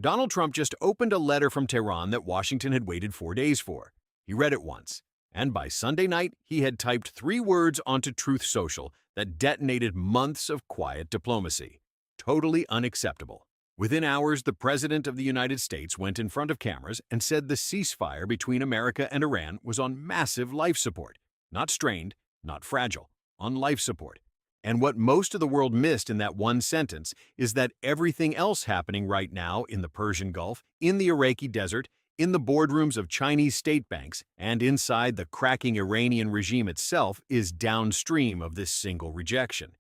Donald Trump just opened a letter from Tehran that Washington had waited 4 days for. He read it once, and by Sunday night, he had typed 3 words onto Truth Social that detonated months of quiet diplomacy. Totally unacceptable. Within hours, the President of the United States went in front of cameras and said the ceasefire between America and Iran was on massive life support. Not strained, not fragile, on life support. And what most of the world missed in that one sentence is that everything else happening right now in the Persian Gulf, in the Iraqi desert, in the boardrooms of Chinese state banks, and inside the cracking Iranian regime itself is downstream of this single rejection.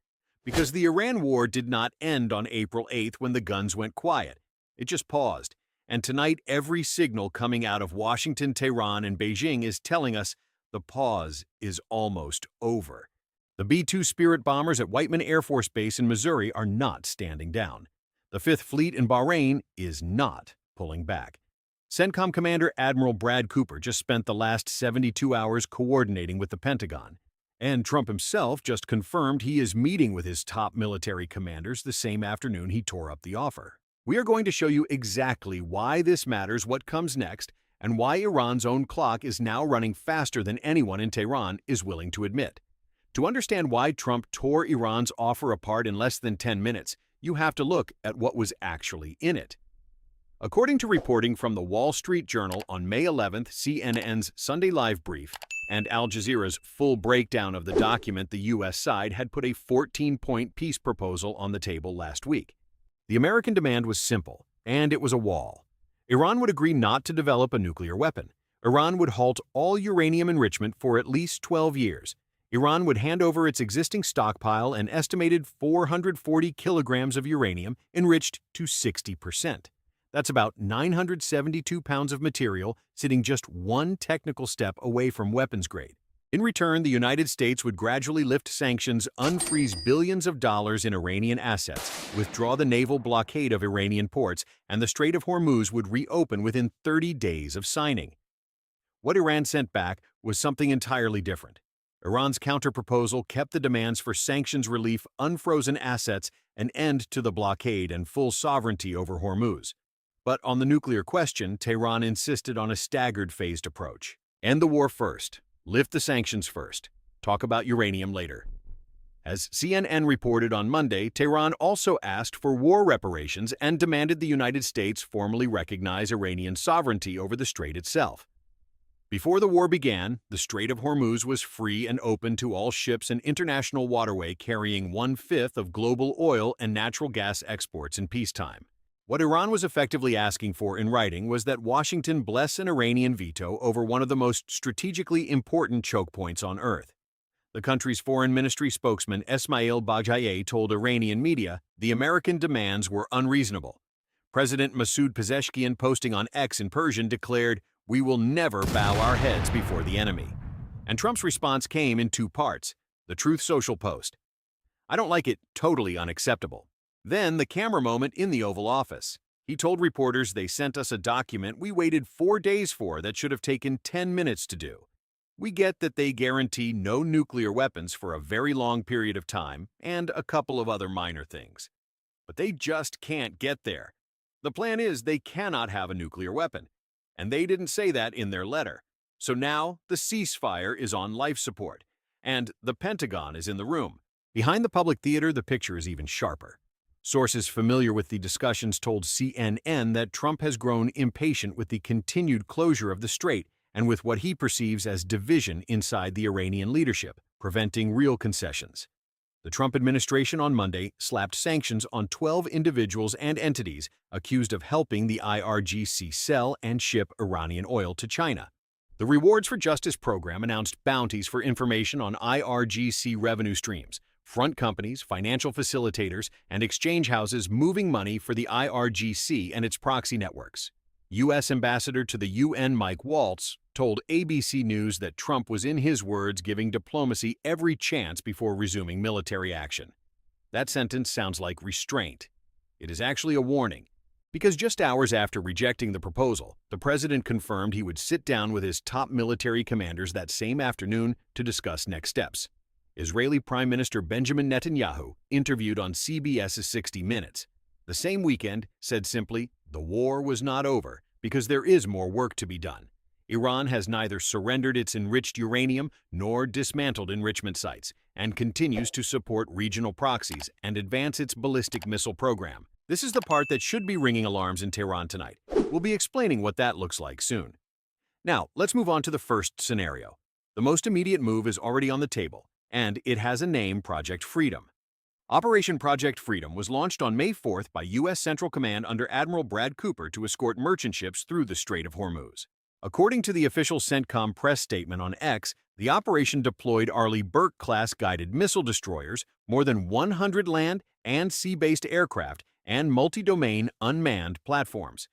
Because the Iran war did not end on April 8th when the guns went quiet. It just paused. And tonight, every signal coming out of Washington, Tehran, and Beijing is telling us the pause is almost over. The B-2 Spirit bombers at Whiteman Air Force Base in Missouri are not standing down. The 5th Fleet in Bahrain is not pulling back. CENTCOM Commander Admiral Brad Cooper just spent the last 72 hours coordinating with the Pentagon. And Trump himself just confirmed he is meeting with his top military commanders the same afternoon he tore up the offer. We are going to show you exactly why this matters, what comes next, and why Iran's own clock is now running faster than anyone in Tehran is willing to admit. To understand why Trump tore Iran's offer apart in less than 10 minutes, you have to look at what was actually in it. According to reporting from the Wall Street Journal on May 11th, CNN's Sunday Live brief, and Al Jazeera's full breakdown of the document, the U.S. side had put a 14-point peace proposal on the table last week. The American demand was simple, and it was a wall. Iran would agree not to develop a nuclear weapon. Iran would halt all uranium enrichment for at least 12 years. Iran would hand over its existing stockpile, an estimated 440 kilograms of uranium enriched to 60%. That's about 972 pounds of material sitting just one technical step away from weapons grade. In return, the United States would gradually lift sanctions, unfreeze billions of dollars in Iranian assets, withdraw the naval blockade of Iranian ports, and the Strait of Hormuz would reopen within 30 days of signing. What Iran sent back was something entirely different. Iran's counterproposal kept the demands for sanctions relief, unfrozen assets, an end to the blockade, and full sovereignty over Hormuz. But on the nuclear question, Tehran insisted on a staggered phased approach. End the war first. Lift the sanctions first. Talk about uranium later. As CNN reported on Monday, Tehran also asked for war reparations and demanded the United States formally recognize Iranian sovereignty over the strait itself. Before the war began, the Strait of Hormuz was free and open to all ships and international waterway carrying 1/5 of global oil and natural gas exports in peacetime. What Iran was effectively asking for in writing was that Washington bless an Iranian veto over one of the most strategically important choke points on Earth. The country's foreign ministry spokesman Esmail Baghaei told Iranian media the American demands were unreasonable. President Masoud Pezeshkian, posting on X in Persian, declared, "We will never bow our heads before the enemy." And Trump's response came in 2 parts. The Truth Social post. "I don't like it, totally unacceptable." Then the camera moment in the Oval Office. He told reporters they sent us a document we waited 4 days for that should have taken 10 minutes to do. We get that they guarantee no nuclear weapons for a very long period of time and a couple of other minor things. But they just can't get there. The plan is they cannot have a nuclear weapon. And they didn't say that in their letter. So now the ceasefire is on life support. And the Pentagon is in the room. Behind the public theater, the picture is even sharper. Sources familiar with the discussions told CNN that Trump has grown impatient with the continued closure of the strait and with what he perceives as division inside the Iranian leadership, preventing real concessions. The Trump administration on Monday slapped sanctions on 12 individuals and entities accused of helping the IRGC sell and ship Iranian oil to China. The Rewards for Justice program announced bounties for information on IRGC revenue streams, front companies, financial facilitators, and exchange houses moving money for the IRGC and its proxy networks. U.S. Ambassador to the UN Mike Waltz told ABC News that Trump was, in his words, giving diplomacy every chance before resuming military action. That sentence sounds like restraint. It is actually a warning, because just hours after rejecting the proposal, the president confirmed he would sit down with his top military commanders that same afternoon to discuss next steps. Israeli Prime Minister Benjamin Netanyahu interviewed on CBS's 60 Minutes. The same weekend said simply, the war was not over because there is more work to be done. Iran has neither surrendered its enriched uranium nor dismantled enrichment sites and continues to support regional proxies and advance its ballistic missile program. This is the part that should be ringing alarms in Tehran tonight. We'll be explaining what that looks like soon. Now, let's move on to the first scenario. The most immediate move is already on the table, and it has a name: Project Freedom. Operation Project Freedom was launched on May 4th by U.S. Central Command under Admiral Brad Cooper to escort merchant ships through the Strait of Hormuz. According to the official CENTCOM press statement on X, the operation deployed Arleigh Burke-class guided missile destroyers, more than 100 land and sea-based aircraft, and multi-domain unmanned platforms.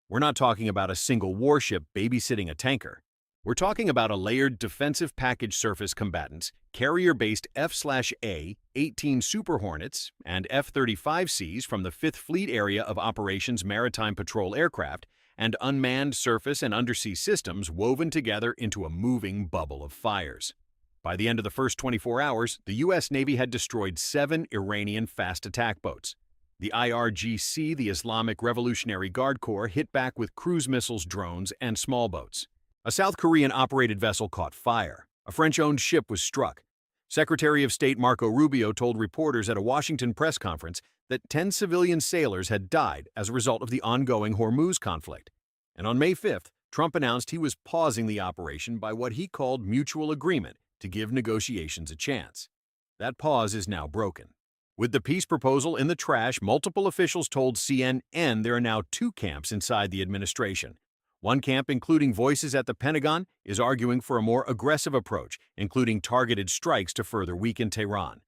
We're not talking about a single warship babysitting a tanker. We're talking about a layered defensive package: surface combatants, carrier-based F/A 18 Super Hornets, and F-35Cs from the 5th Fleet Area of Operations maritime patrol aircraft, and unmanned surface and undersea systems woven together into a moving bubble of fires. By the end of the first 24 hours, the U.S. Navy had destroyed 7 Iranian fast attack boats. The IRGC, the Islamic Revolutionary Guard Corps, hit back with cruise missiles, drones, and small boats. A South Korean-operated vessel caught fire. A French-owned ship was struck. Secretary of State Marco Rubio told reporters at a Washington press conference that 10 civilian sailors had died as a result of the ongoing Hormuz conflict. And on May 5th, Trump announced he was pausing the operation by what he called mutual agreement to give negotiations a chance. That pause is now broken. With the peace proposal in the trash, multiple officials told CNN there are now 2 camps inside the administration. One camp, including voices at the Pentagon, is arguing for a more aggressive approach, including targeted strikes to further weaken Tehran.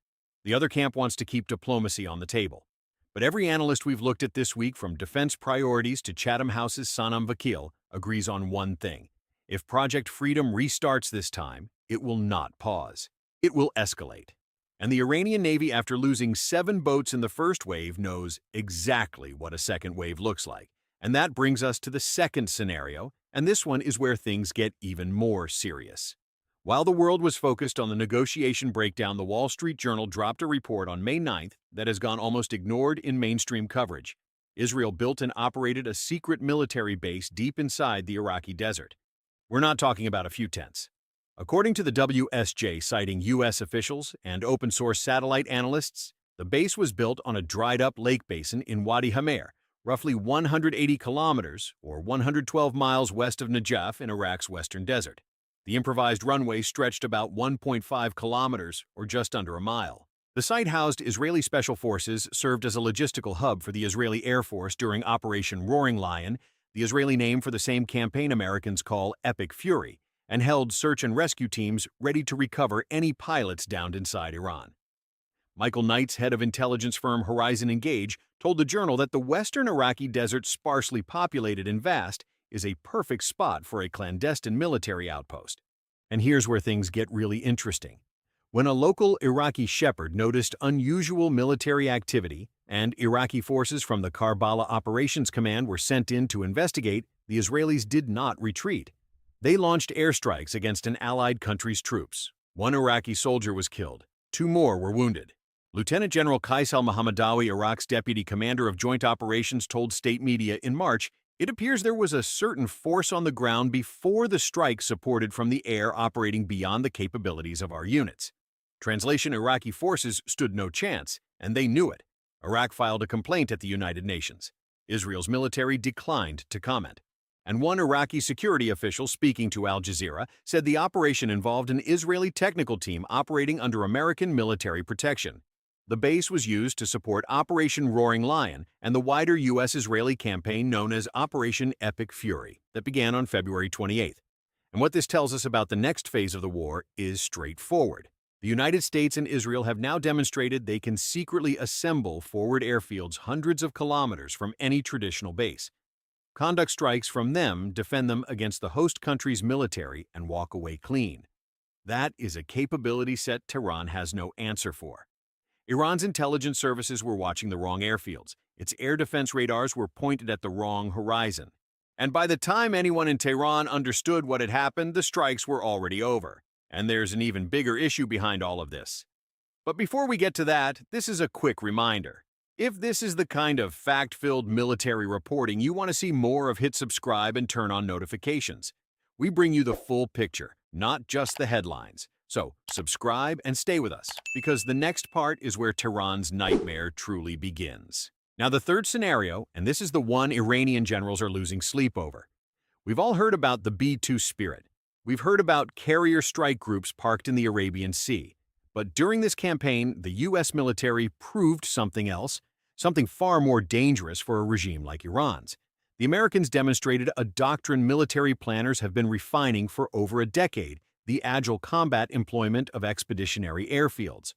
The other camp wants to keep diplomacy on the table. But every analyst we've looked at this week, from defense priorities to Chatham House's Sanam Vakil, agrees on one thing. If Project Freedom restarts this time, it will not pause. It will escalate. And the Iranian Navy, after losing 7 boats in the first wave, knows exactly what a second wave looks like. And that brings us to the second scenario, and this one is where things get even more serious. While the world was focused on the negotiation breakdown, the Wall Street Journal dropped a report on May 9th that has gone almost ignored in mainstream coverage. Israel built and operated a secret military base deep inside the Iraqi desert. We're not talking about a few tents. According to the WSJ, citing U.S. officials and open-source satellite analysts, the base was built on a dried-up lake basin in Wadi Hamer, roughly 180 kilometers, or 112 miles west of Najaf in Iraq's western desert. The improvised runway stretched about 1.5 kilometers, or just under a mile. The site housed Israeli Special Forces, served as a logistical hub for the Israeli Air Force during Operation Roaring Lion, the Israeli name for the same campaign Americans call Epic Fury, and held search and rescue teams ready to recover any pilots downed inside Iran. Michael Knight's head of intelligence firm Horizon Engage told the Journal that the western Iraqi desert, sparsely populated and vast, is a perfect spot for a clandestine military outpost. And here's where things get really interesting. When a local Iraqi shepherd noticed unusual military activity and Iraqi forces from the Karbala Operations Command were sent in to investigate, the Israelis did not retreat. They launched airstrikes against an allied country's troops. 1 Iraqi soldier was killed. 2 more were wounded. Lieutenant General Qais al-Mohammadawi, Iraq's deputy commander of joint operations, told state media in March, "It appears there was a certain force on the ground before the strike supported from the air operating beyond the capabilities of our units." Translation: Iraqi forces stood no chance, and they knew it. Iraq filed a complaint at the United Nations. Israel's military declined to comment. And one Iraqi security official speaking to Al Jazeera said the operation involved an Israeli technical team operating under American military protection. The base was used to support Operation Roaring Lion and the wider U.S.-Israeli campaign known as Operation Epic Fury that began on February 28th. And what this tells us about the next phase of the war is straightforward. The United States and Israel have now demonstrated they can secretly assemble forward airfields hundreds of kilometers from any traditional base. Conduct strikes from them, defend them against the host country's military, and walk away clean. That is a capability set Tehran has no answer for. Iran's intelligence services were watching the wrong airfields. Its air defense radars were pointed at the wrong horizon. And by the time anyone in Tehran understood what had happened, the strikes were already over. And there's an even bigger issue behind all of this. But before we get to that, this is a quick reminder. If this is the kind of fact-filled military reporting you want to see more of, hit subscribe and turn on notifications. We bring you the full picture, not just the headlines. So subscribe and stay with us, because the next part is where Tehran's nightmare truly begins. Now, the third scenario, and this is the one Iranian generals are losing sleep over. We've all heard about the B-2 Spirit. We've heard about carrier strike groups parked in the Arabian Sea. But during this campaign, the U.S. military proved something else, something far more dangerous for a regime like Iran's. The Americans demonstrated a doctrine military planners have been refining for over a decade: the agile combat employment of expeditionary airfields.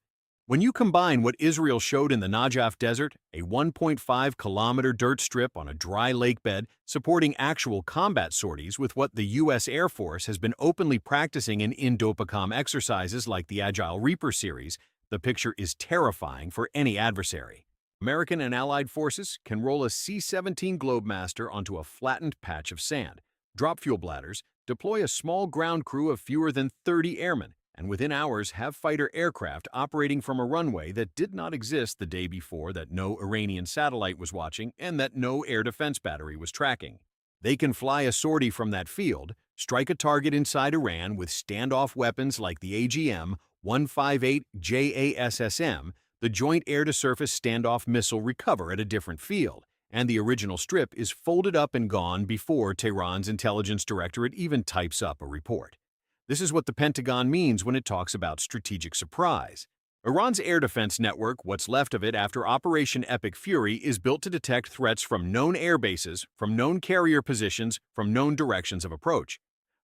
When you combine what Israel showed in the Najaf Desert, a 1.5-kilometer dirt strip on a dry lake bed supporting actual combat sorties, with what the U.S. Air Force has been openly practicing in Indo-PACOM exercises like the Agile Reaper series, the picture is terrifying for any adversary. American and Allied forces can roll a C-17 Globemaster onto a flattened patch of sand, drop fuel bladders, deploy a small ground crew of fewer than 30 airmen, and within hours have fighter aircraft operating from a runway that did not exist the day before, that no Iranian satellite was watching, and that no air defense battery was tracking. They can fly a sortie from that field, strike a target inside Iran with standoff weapons like the AGM-158 JASSM, the Joint Air-to-Surface Standoff Missile recover at a different field, and the original strip is folded up and gone before Tehran's intelligence directorate even types up a report. This is what the Pentagon means when it talks about strategic surprise. Iran's air defense network, what's left of it after Operation Epic Fury, is built to detect threats from known air bases, from known carrier positions, from known directions of approach.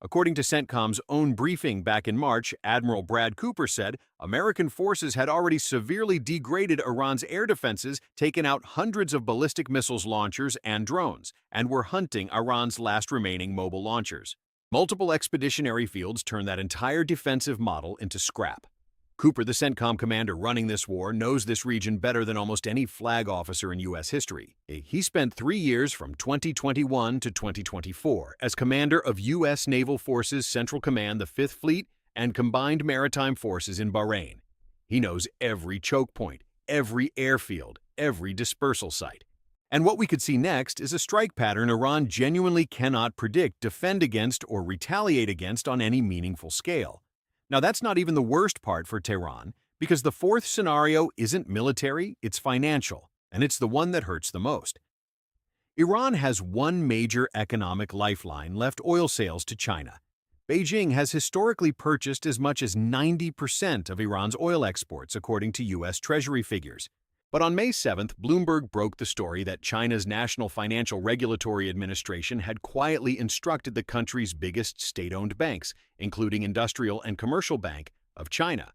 According to CENTCOM's own briefing back in March, Admiral Brad Cooper said American forces had already severely degraded Iran's air defenses, taken out hundreds of ballistic missiles launchers and drones, and were hunting Iran's last remaining mobile launchers. Multiple expeditionary fields turn that entire defensive model into scrap. Cooper, the CENTCOM commander running this war, knows this region better than almost any flag officer in U.S. history. He spent 3 years from 2021 to 2024 as commander of U.S. Naval Forces Central Command, the 5th Fleet, and Combined Maritime Forces in Bahrain. He knows every choke point, every airfield, every dispersal site. And what we could see next is a strike pattern Iran genuinely cannot predict, defend against, or retaliate against on any meaningful scale. Now, that's not even the worst part for Tehran, because the fourth scenario isn't military, it's financial, and it's the one that hurts the most. Iran has one major economic lifeline left: oil sales to China. Beijing has historically purchased as much as 90% of Iran's oil exports, according to U.S. Treasury figures. But on May 7th, Bloomberg broke the story that China's National Financial Regulatory Administration had quietly instructed the country's biggest state-owned banks, including Industrial and Commercial Bank of China,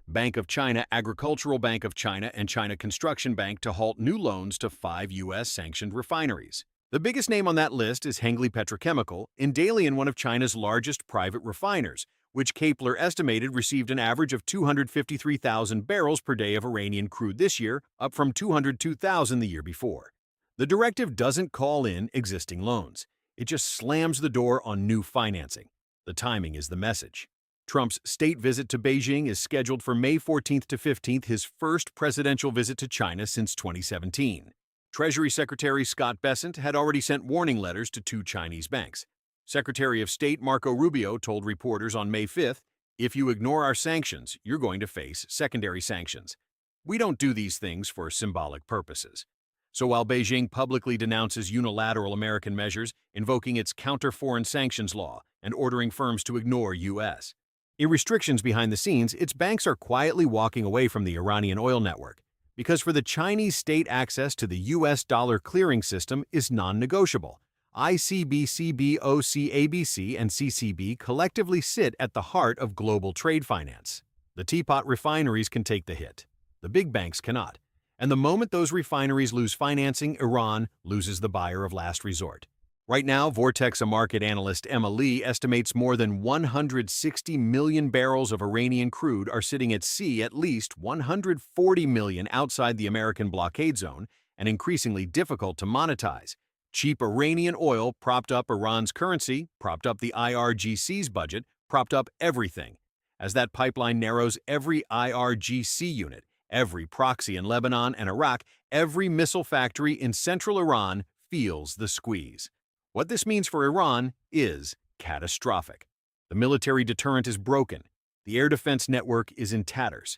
Bank of China, Agricultural Bank of China, and China Construction Bank, to halt new loans to 5 U.S.-sanctioned refineries. The biggest name on that list is Hengli Petrochemical, in Dalian, one of China's largest private refiners, which Kepler estimated received an average of 253,000 barrels per day of Iranian crude this year, up from 202,000 the year before. The directive doesn't call in existing loans. It just slams the door on new financing. The timing is the message. Trump's state visit to Beijing is scheduled for May 14th to 15th, his first presidential visit to China since 2017. Treasury Secretary Scott Bessent had already sent warning letters to 2 Chinese banks. Secretary of State Marco Rubio told reporters on May 5th, "If you ignore our sanctions, you're going to face secondary sanctions. We don't do these things for symbolic purposes." So while Beijing publicly denounces unilateral American measures, invoking its counter-foreign sanctions law and ordering firms to ignore U.S. restrictions behind the scenes, its banks are quietly walking away from the Iranian oil network, because for the Chinese state, access to the U.S. dollar clearing system is non-negotiable. ICB, CBOC, and CCB collectively sit at the heart of global trade finance. The teapot refineries can take the hit. The big banks cannot. And the moment those refineries lose financing, Iran loses the buyer of last resort. Right now, Vortex market analyst Emma Lee estimates more than 160 million barrels of Iranian crude are sitting at sea, at least 140 million outside the American blockade zone, and increasingly difficult to monetize. Cheap Iranian oil propped up Iran's currency, propped up the IRGC's budget, propped up everything. As that pipeline narrows, every IRGC unit, Every proxy in Lebanon and Iraq, every missile factory in central Iran feels the squeeze. What this means for Iran is catastrophic. The military deterrent is broken. The air defense network is in tatters.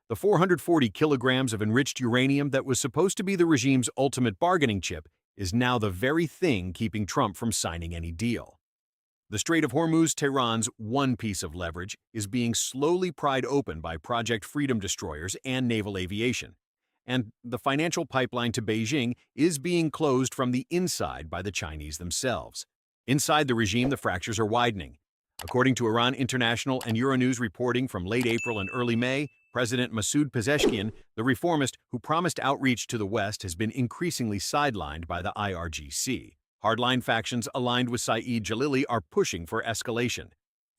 The 440 kilograms of enriched uranium that was supposed to be the regime's ultimate bargaining chip is now the very thing keeping Trump from signing any deal. The Strait of Hormuz, Tehran's one piece of leverage, is being slowly pried open by Project Freedom destroyers and naval aviation. And the financial pipeline to Beijing is being closed from the inside by the Chinese themselves. Inside the regime, the fractures are widening. According to Iran International and Euronews reporting from late April and early May, President Masoud Pezeshkian, the reformist who promised outreach to the West, has been increasingly sidelined by the IRGC. Hardline factions aligned with Saeed Jalili are pushing for escalation.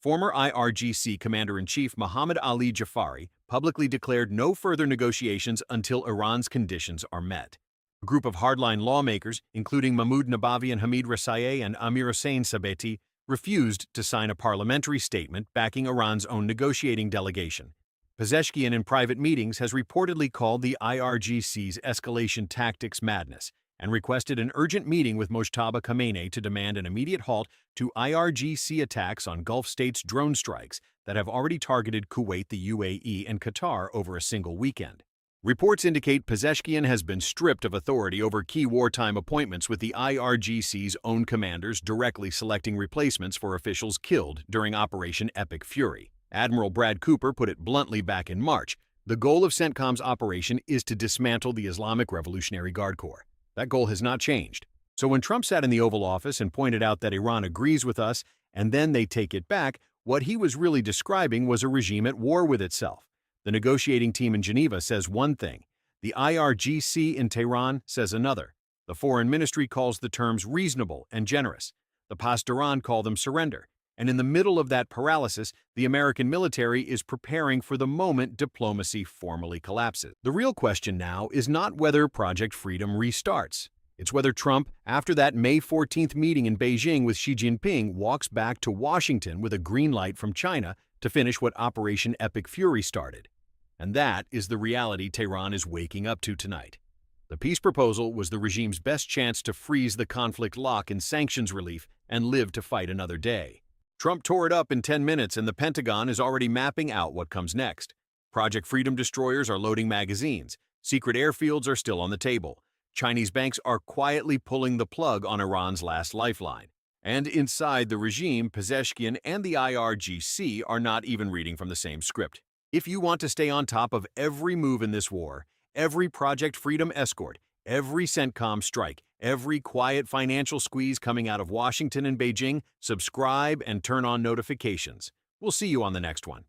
Former IRGC Commander-in-Chief Mohammad Ali Jafari publicly declared no further negotiations until Iran's conditions are met. A group of hardline lawmakers, including Mahmoud Nabavi and Hamid Rasaei and Amir Hossein Sabeti, refused to sign a parliamentary statement backing Iran's own negotiating delegation. Pezeshkian in private meetings has reportedly called the IRGC's escalation tactics madness and requested an urgent meeting with Mojtaba Khamenei to demand an immediate halt to IRGC attacks on Gulf states' drone strikes that have already targeted Kuwait, the UAE, and Qatar over a single weekend. Reports indicate Pezeshkian has been stripped of authority over key wartime appointments, with the IRGC's own commanders directly selecting replacements for officials killed during Operation Epic Fury. Admiral Brad Cooper put it bluntly back in March: the goal of CENTCOM's operation is to dismantle the Islamic Revolutionary Guard Corps. That goal has not changed. So when Trump sat in the Oval Office and pointed out that Iran agrees with us and then they take it back, what he was really describing was a regime at war with itself. The negotiating team in Geneva says one thing. The IRGC in Tehran says another. The Foreign Ministry calls the terms reasonable and generous. The Pasdaran call them surrender. And in the middle of that paralysis, the American military is preparing for the moment diplomacy formally collapses. The real question now is not whether Project Freedom restarts. It's whether Trump, after that May 14th meeting in Beijing with Xi Jinping, walks back to Washington with a green light from China to finish what Operation Epic Fury started. And that is the reality Tehran is waking up to tonight. The peace proposal was the regime's best chance to freeze the conflict lock in sanctions relief and live to fight another day. Trump tore it up in 10 minutes, and the Pentagon is already mapping out what comes next. Project Freedom destroyers are loading magazines. Secret airfields are still on the table. Chinese banks are quietly pulling the plug on Iran's last lifeline. And inside the regime, Pezeshkian and the IRGC are not even reading from the same script. If you want to stay on top of every move in this war, every Project Freedom escort, every CENTCOM strike, every quiet financial squeeze coming out of Washington and Beijing, subscribe and turn on notifications. We'll see you on the next one.